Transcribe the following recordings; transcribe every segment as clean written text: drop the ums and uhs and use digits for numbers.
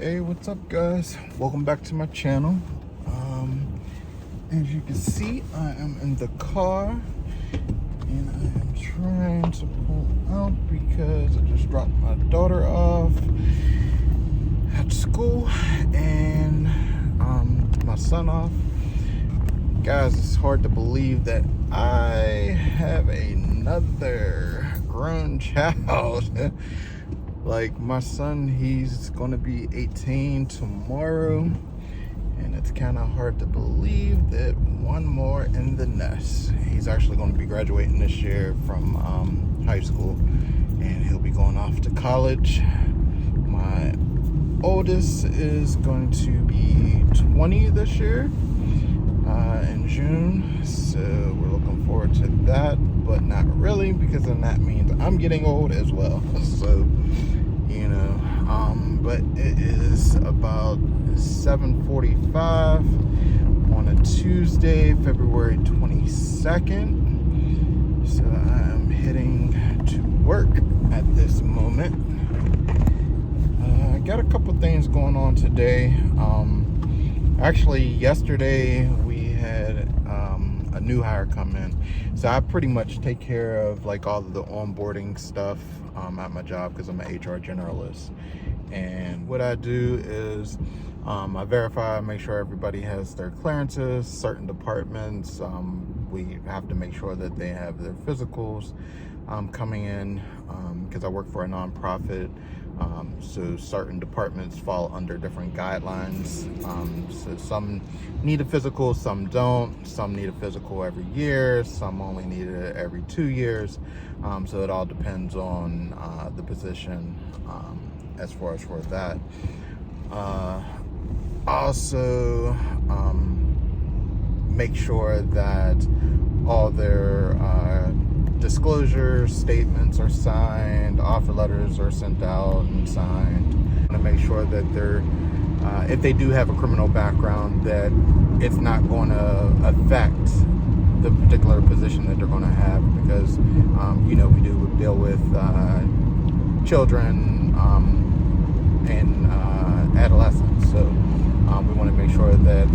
Hey, what's up, guys? Welcome back to my channel. As you can see, I am in the car and I am trying to pull out because I just dropped my daughter off at school and my son off. Guys, it's hard to believe that I have another grown child. Like, my son, he's gonna be 18 tomorrow, and it's kind of hard to believe that one more in the nest. He's actually going to be graduating this year from high school, and he'll be going off to college. My oldest is going to be 20 this year in June, so we're looking forward to that, but not really, because then that means I'm getting old as well. So, you know, but it is about 7:45 on a Tuesday, February 22nd. So I am heading to work at this moment. I got a couple things going on today. Actually, yesterday we had a new hire come in. So I pretty much take care of like all of the onboarding stuff at my job, because I'm an HR generalist. And what I do is I verify, make sure everybody has their clearances. Certain departments, we have to make sure that they have their physicals coming in, because I work for a nonprofit. So certain departments fall under different guidelines. So some need a physical, some don't. Some need a physical every year, some only need it every 2 years. So it all depends on the position as far as for that. Also, make sure that all their disclosure statements are signed, offer letters are sent out and signed, to make sure that they're, if they do have a criminal background, that it's not going to affect the particular position that they're going to have, because you know, we do deal with children and adolescents, so we want to make sure that,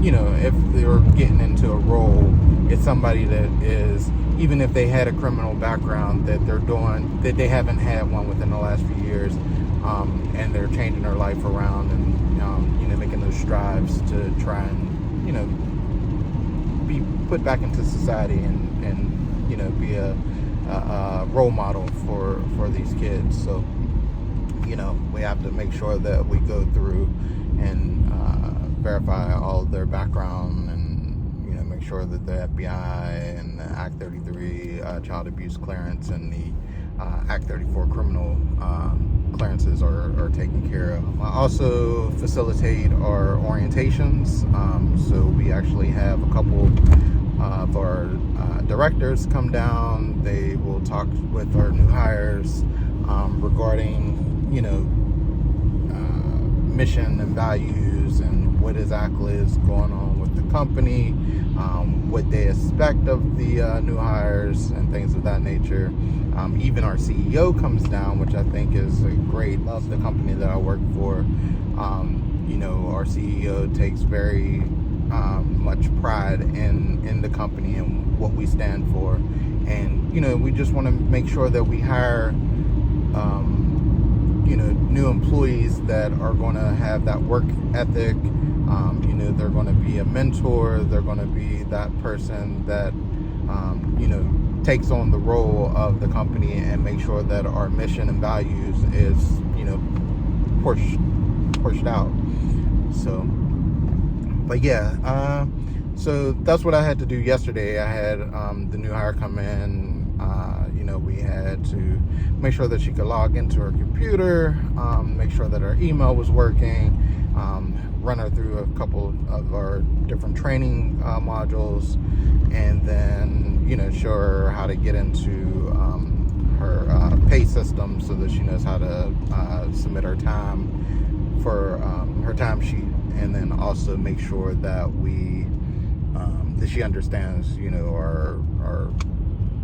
you know, if they're getting into a role, it's somebody that is, even if they had a criminal background, that they're doing, that they haven't had one within the last few years, and they're changing their life around, and you know, making those strives to try and, you know, be put back into society, and you know, be a role model for these kids. So, you know, we have to make sure that we go through and verify all of their background, and, you know, make sure that the FBI and the Act 33 child abuse clearance and the Act 34 criminal clearances are taken care of. I also facilitate our orientations. So we actually have a couple of our directors come down. They will talk with our new hires regarding, you know, mission and values, and what exactly is going on with the company, what they expect of the new hires, and things of that nature. Even our CEO comes down, which I think is a great. Loves the company that I work for. You know, our CEO takes very much pride in the company and what we stand for, and, you know, we just want to make sure that we hire you know, new employees that are going to have that work ethic. You know, they're going to be a mentor. They're going to be that person that, you know, takes on the role of the company and make sure that our mission and values is, you know, pushed out. So, but yeah, so that's what I had to do yesterday. I had the new hire come in. You know, we had to make sure that she could log into her computer, make sure that her email was working, run her through a couple of our different training modules, and then, you know, show her how to get into her pay system, so that she knows how to submit her time for her timesheet, and then also make sure that we that she understands, you know, our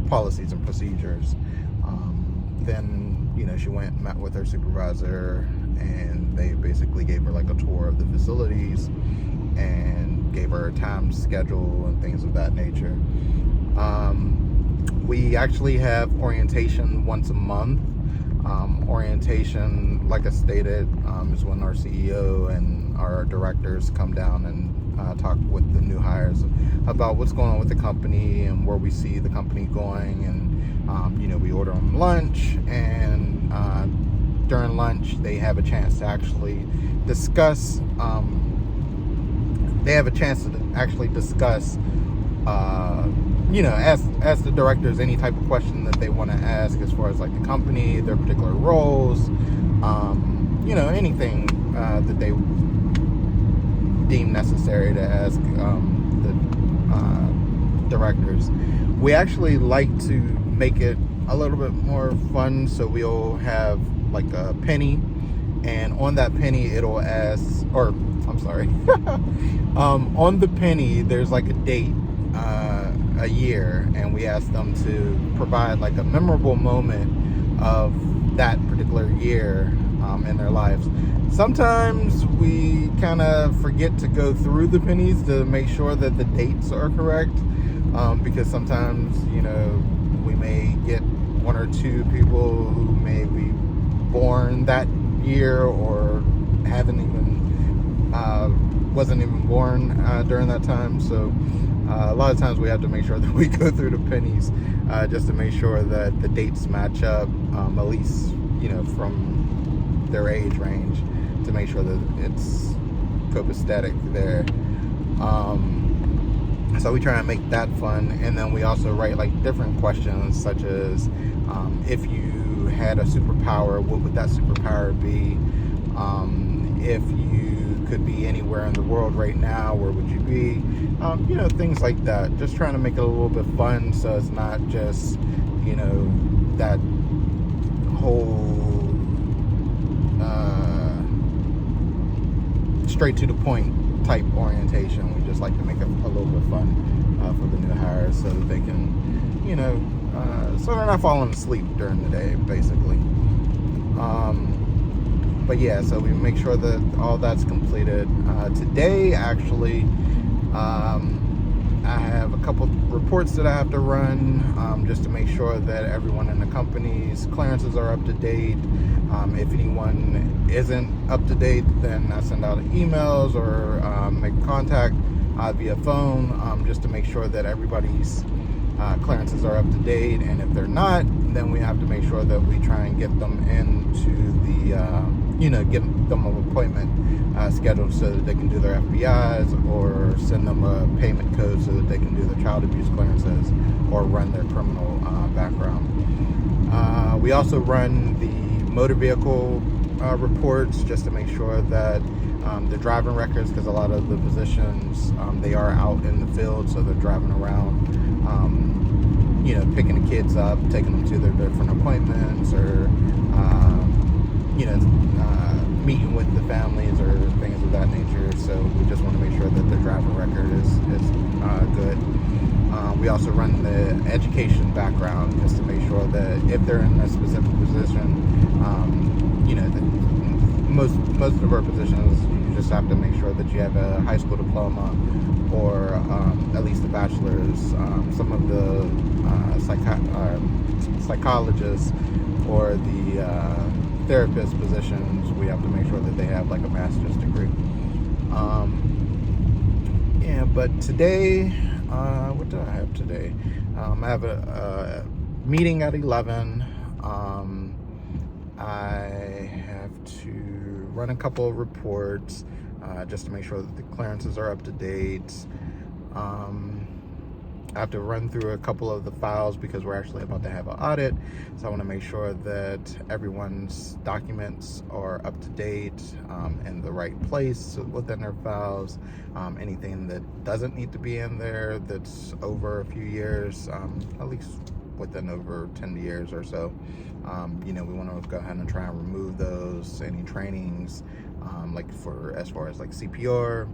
policies and procedures. Then, you know, she went and met with her supervisor and they basically gave her like a tour of the facilities and gave her a time schedule and things of that nature. We actually have orientation once a month. Orientation, like I stated, is when our CEO and our directors come down and talk with the new hires about what's going on with the company and where we see the company going. And we order them lunch, and during lunch they have a chance to actually discuss. Ask the directors any type of question that they want to ask as far as like the company, their particular roles, anything that they deem necessary to ask the directors. We actually like to make it a little bit more fun, so we'll have like a penny, and on that penny it'll ask, or I'm sorry, on the penny there's like a date, a year, and we ask them to provide like a memorable moment of that particular year in their lives. Sometimes we kind of forget to go through the pennies to make sure that the dates are correct, because sometimes we may get one or two people who may be born that year or wasn't even born during that time. So a lot of times we have to make sure that we go through the pennies just to make sure that the dates match up, at least from their age range, to make sure that it's copacetic there. So we try and make that fun, and then we also write like different questions, such as if you had a superpower, what would that superpower be? If you could be anywhere in the world right now, where would you be? Things like that. Just trying to make it a little bit fun, so it's not just that whole straight to the point type orientation. We just like to make it a little bit fun for the new hires, so that they can, so they're not falling asleep during the day, basically. But yeah, so we make sure that all that's completed. Today, actually, I have a couple reports that I have to run, just to make sure that everyone in the company's clearances are up to date. If anyone isn't up to date, then I send out emails or make contact via phone, just to make sure that everybody's clearances are up to date. And if they're not, then we have to make sure that we try and get them into the get them an appointment scheduled, so that they can do their FBIs, or send them a payment code so that they can do their child abuse clearances or run their criminal background. We also run the motor vehicle reports, just to make sure that the driving records, because a lot of the positions, they are out in the field, so they're driving around, picking the kids up, taking them to their different appointments, or meeting with the families or things of that nature. So we just want to make sure that their driving record is good. We also run the education background, just to make sure that if they're in a specific position, most of our positions, you just have to make sure that you have a high school diploma, or at least a bachelor's. Some of the psychologists or the therapist positions, we have to make sure that they have like a master's degree. But today, what do I have today? I have a meeting at 11. I have to run a couple of reports, just to make sure that the clearances are up to date. I have to run through a couple of the files, because we're actually about to have an audit. So I want to make sure that everyone's documents are up to date, in the right place within their files. Anything that doesn't need to be in there, that's over a few years, at least within over 10 years or so, we want to go ahead and try and remove those. Any trainings, as far as like CPR,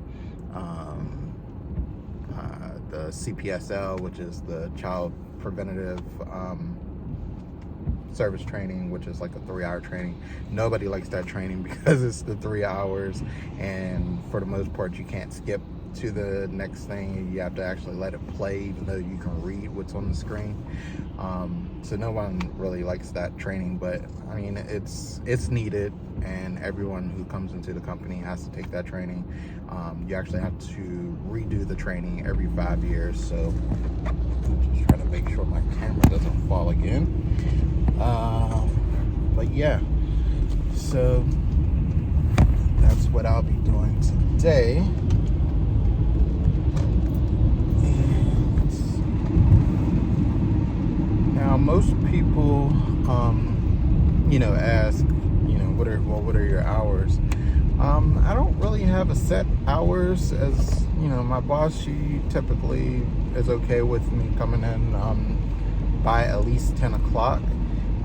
the CPSL, which is the Child Preventative service training, which is like a 3-hour training. Nobody likes that training because it's the 3 hours, and for the most part you can't skip to the next thing. You have to actually let it play, even though you can read what's on the screen. So no one really likes that training, but I mean, it's needed, and everyone who comes into the company has to take that training. You actually have to redo the training every 5 years. So I'm just trying to make sure my camera doesn't fall again. But yeah, so that's what I'll be doing today. Now, most people, ask, what are your hours? I don't really have a set hours. As my boss, she typically is okay with me coming in by at least 10 o'clock.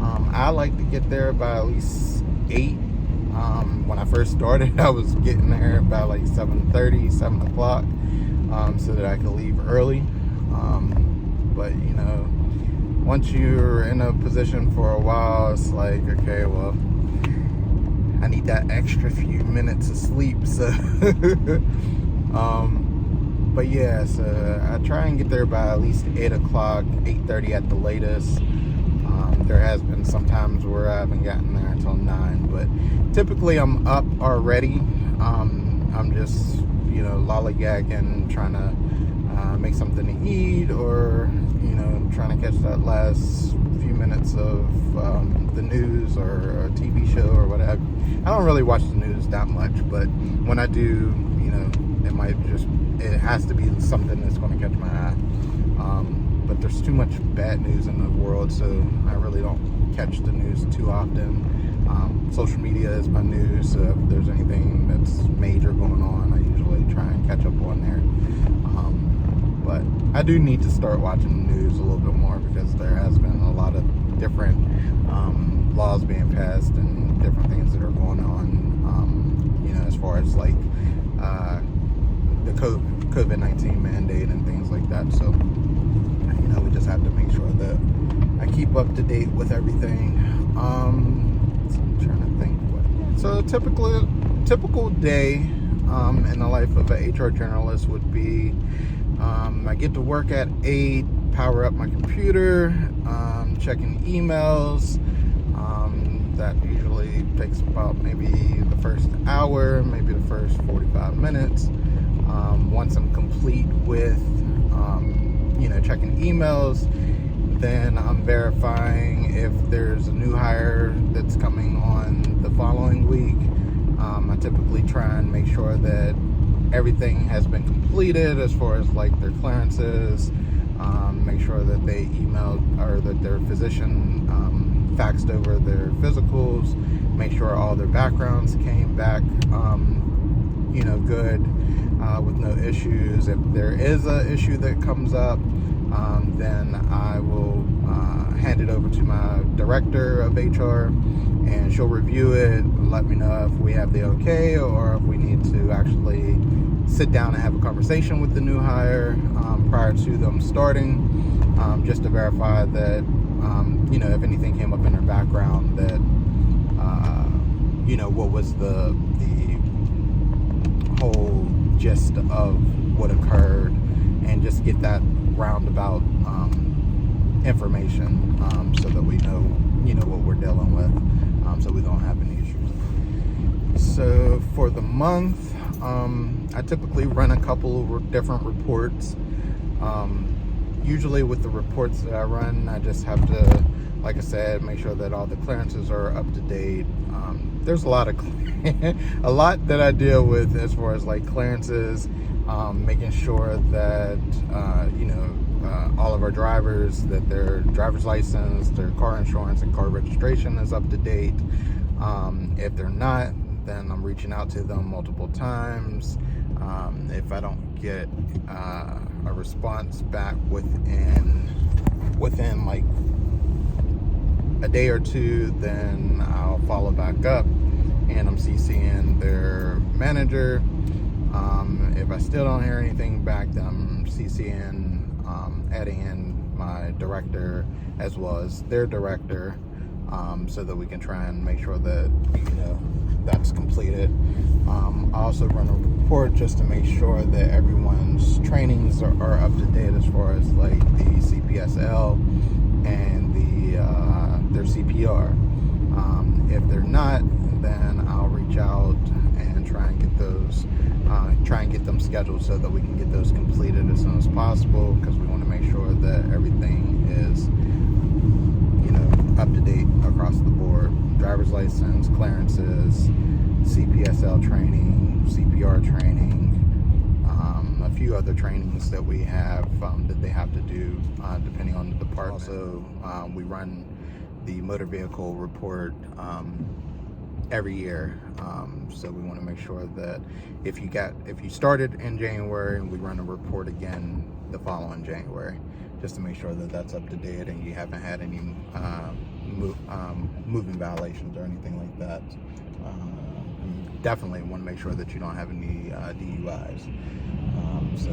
I like to get there by at least 8. When I first started, I was getting there by like 7:30, 7 o'clock, so that I could leave early. But once you're in a position for a while, it's like, okay, well, I need that extra few minutes of sleep. So, but yeah, so I try and get there by at least 8 o'clock, 8:30 at the latest. There has been some times where I haven't gotten there until 9, but typically I'm up already. I'm just, lollygagging, trying to make something to eat, or trying to catch that last few minutes of the news or a TV show or whatever. I don't really watch the news that much, but when I do, it has to be something that's going to catch my eye. But there's too much bad news in the world, so I really don't catch the news too often. Social media is my news, so if there's anything that's major going on, I usually try and catch up on there. But I do need to start watching the news a little bit more, because there has been a lot of different laws being passed and different things that are going on, as far as like the COVID-19 mandate and things like that. So, we just have to make sure that I keep up to date with everything. So I'm trying to think. So typical day in the life of an HR generalist would be, I get to work at 8, power up my computer, checking emails. That usually takes about maybe the first hour, maybe the first 45 minutes. Once I'm complete with, checking emails, then I'm verifying if there's a new hire that's coming on the following week. I typically try and make sure that everything has been completed as far as like their clearances, make sure that they emailed, or that their physician faxed over their physicals, make sure all their backgrounds came back good, with no issues. If there is an issue that comes up, then I will hand it over to my director of HR, and she'll review it, let me know if we have the okay, or if we need to actually sit down and have a conversation with the new hire prior to them starting, just to verify that, if anything came up in their background, that, what was the whole gist of what occurred, and just get that roundabout information, so that we know, what we're dealing with, so we don't have any issues. So for the month, I typically run a couple of different reports. Usually with the reports that I run, I just have to, like I said, make sure that all the clearances are up to date. There's a lot that I deal with as far as like clearances, making sure that all of our drivers, that their driver's license, their car insurance, and car registration is up to date. If they're not, then I'm reaching out to them multiple times. If I don't get a response back within like a day or two, then I'll follow back up, and I'm CCing their manager. If I still don't hear anything back, then I'm CCing, adding in my director as well as their director, so that we can try and make sure that, that's completed. I also run a report just to make sure that everyone's trainings are up to date as far as like the CPSL and their CPR. If they're not, then I'll reach out and try and get them scheduled so that we can get those completed as soon as possible, because we want to make sure that everything is up to date across the board. Driver's license, clearances, CPSL training, CPR training, a few other trainings that we have that they have to do depending on the department. Also, we run the motor vehicle report every year, so we want to make sure that if you started in January, we run a report again the following January, just to make sure that that's up to date and you haven't had any moving violations or anything like that. And definitely want to make sure that you don't have any DUIs. So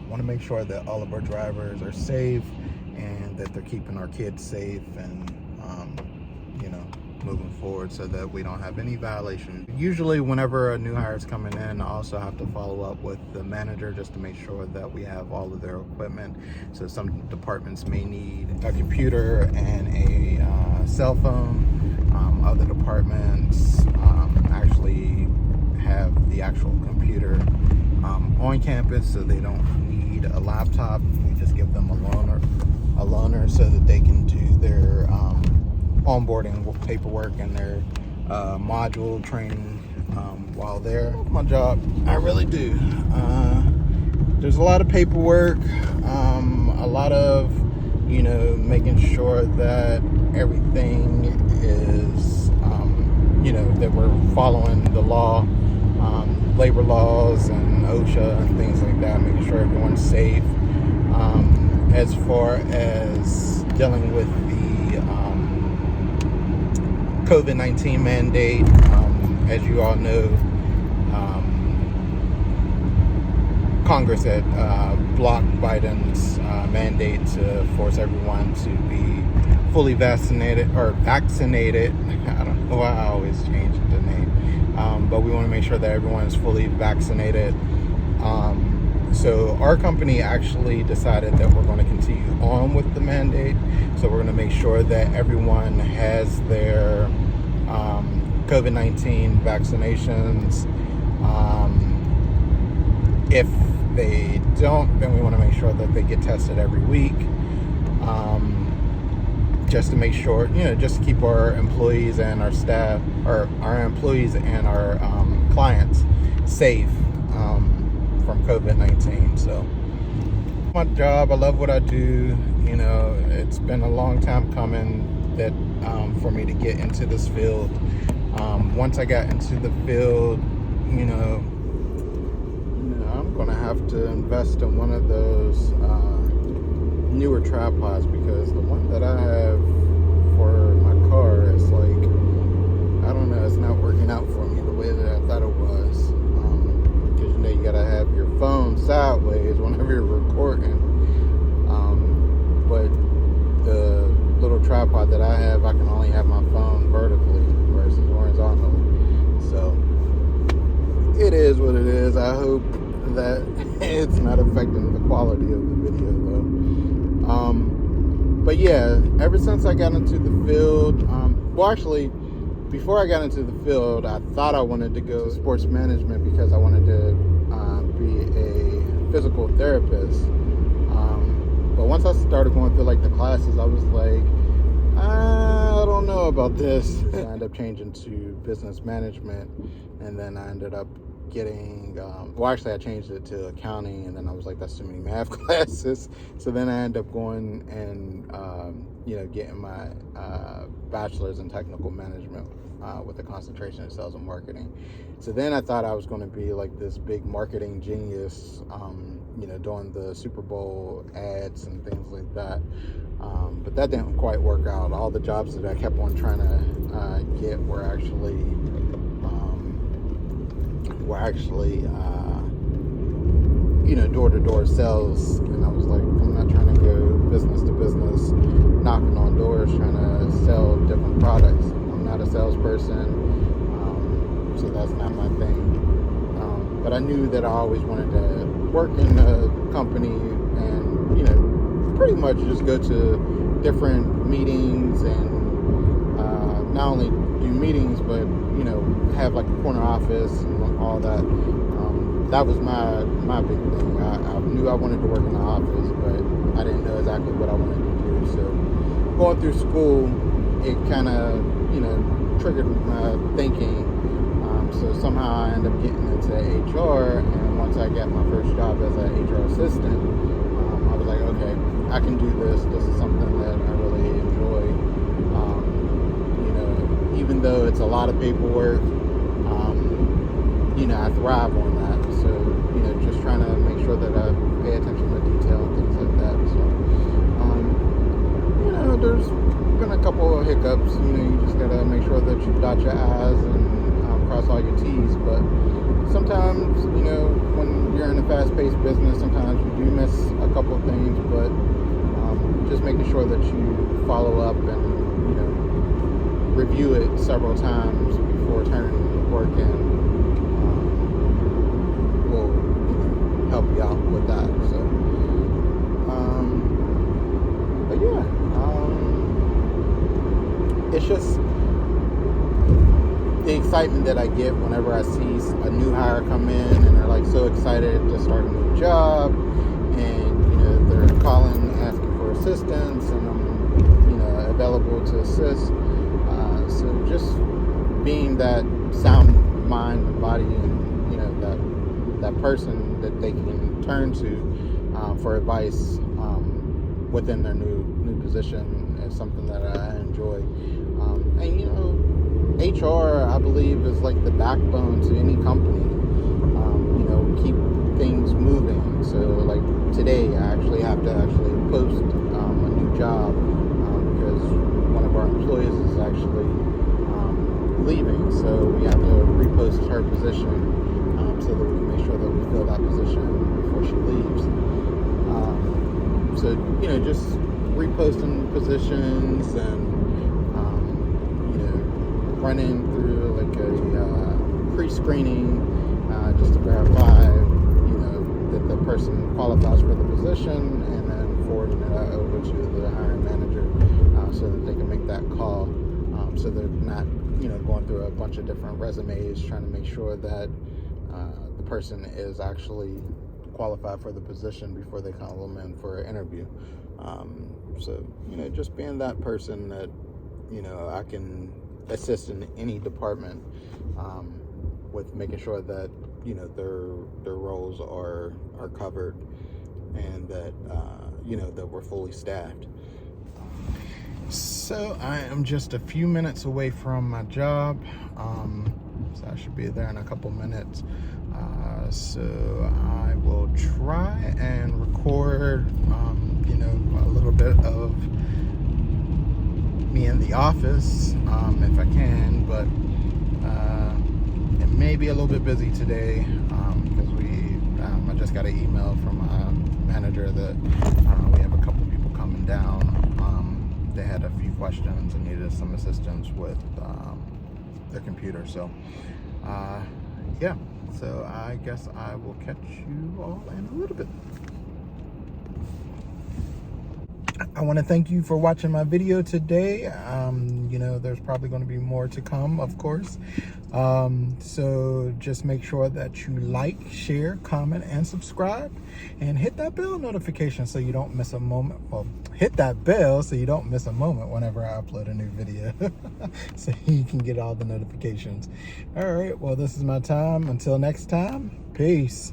want to make sure that all of our drivers are safe and that they're keeping our kids safe and moving forward, so that we don't have any violations. Usually whenever a new hire is coming in, I also have to follow up with the manager just to make sure that we have all of their equipment. So some departments may need a computer and a cell phone. Other departments actually have the actual computer on campus, so they don't need a laptop. We just give them a loaner so that they can do their onboarding paperwork and their module training while there. My job, I really do. There's a lot of paperwork, a lot of making sure that everything is that we're following the law, labor laws and OSHA and things like that, making sure everyone's safe. As far as dealing with the COVID-19 mandate, as you all know, Congress had blocked Biden's mandate to force everyone to be fully vaccinated. I don't know why I always change the name, but we want to make sure that everyone is fully vaccinated. So our company actually decided that we're going to continue on with the mandate. So we're going to make sure that everyone has their COVID-19 vaccinations. If they don't, then we want to make sure that they get tested every week, just to make sure, just to keep our employees and our staff, or our employees and our clients safe from COVID-19. So my job, I love what I do. It's been a long time coming that for me to get into this field. Once I got into the field, I'm gonna have to invest in one of those newer tripods, because the one that I have for my car is like, I don't know, it's not working out for me the way that I thought it was. Because you gotta have your phone sideways whenever you're recording. But the little tripod that I have, I can only have my phone vertically versus horizontally. So it is what it is. I hope that it's not affecting the quality of the video though. But yeah, ever since I got into the field, actually, before I got into the field, I thought I wanted to go sports management because I wanted to be a physical therapist. But once I started going through like the classes, I was like, I don't know about this. I ended up changing to business management, and then I ended up getting, I changed it to accounting, and then I was like, that's too many math classes. So then I ended up going and, getting my bachelor's in technical management with a concentration in sales and marketing. So then I thought I was going to be like this big marketing genius, doing the Super Bowl ads and things like that. But that didn't quite work out. All the jobs that I kept on trying to get were actually door-to-door sales, and I was like, I'm not trying to go business to business, knocking on doors, trying to sell different products. I'm not a salesperson, so that's not my thing. But I knew that I always wanted to work in a company and, you know, pretty much just go to different meetings and not only do meetings, but, you know, have like a corner office and all that. That was my big thing. I knew I wanted to work in the office, but I didn't know exactly what I wanted to do. So going through school, it kind of, you know, triggered my thinking. So somehow I ended up getting into HR, and once I got my first job as an HR assistant, I was like, okay, I can do this. This is something that I really enjoy. You know, even though it's a lot of paperwork, you know, I thrive on that. So, you know, just trying to make sure that I pay attention to detail and things like that. So, you know, there's been a couple of hiccups. You know, you just gotta make sure that you dot your I's and cross all your T's. But sometimes, you know, when you're in a fast-paced business, sometimes you do miss a couple of things. But just making sure that you follow up and, you know, review it several times before turning work in. Will, you know, help you out with that. So, but yeah, it's just the excitement that I get whenever I see a new hire come in and they're like so excited to start a new job, and you know they're calling asking for assistance, and I'm, you know, available to assist. So just being that sound mind and body, and you know that person that they can turn to for advice within their new position is something that I enjoy. And you know, HR, I believe, is like the backbone to any company. You know, keep things moving. So like today, I actually have to post a new job because one of our employees is actually leaving. So we have to repost her position so that we can make sure that we fill that position before she leaves. So, you know, just reposting positions and, you know, running through like a pre-screening just to verify, you know, that the person qualifies for the position, and then forwarding it over to the hiring manager so that they can make that call. So they're not, you know, going through a bunch of different resumes trying to make sure that the person is actually qualified for the position before they call them in for an interview. So, you know, just being that person that, you know, I can assist in any department with making sure that, you know, their roles are covered, and that, you know, that we're fully staffed. So I am just a few minutes away from my job. So I should be there in a couple minutes. So I will try and record, you know, a little bit of me in the office, if I can, but it may be a little bit busy today, because I just got an email from my manager that we have a couple people coming down. They had a few questions and needed some assistance with their computer. So, yeah. So I guess I will catch you all in a little bit. I want to thank you for watching my video today. You know, there's probably going to be more to come, of course. So just make sure that you like, share, comment, and subscribe, and hit that bell notification so you don't miss a moment. Well, hit that bell so you don't miss a moment whenever I upload a new video, so you can get all the notifications. All right, well, this is my time. Until next time, peace.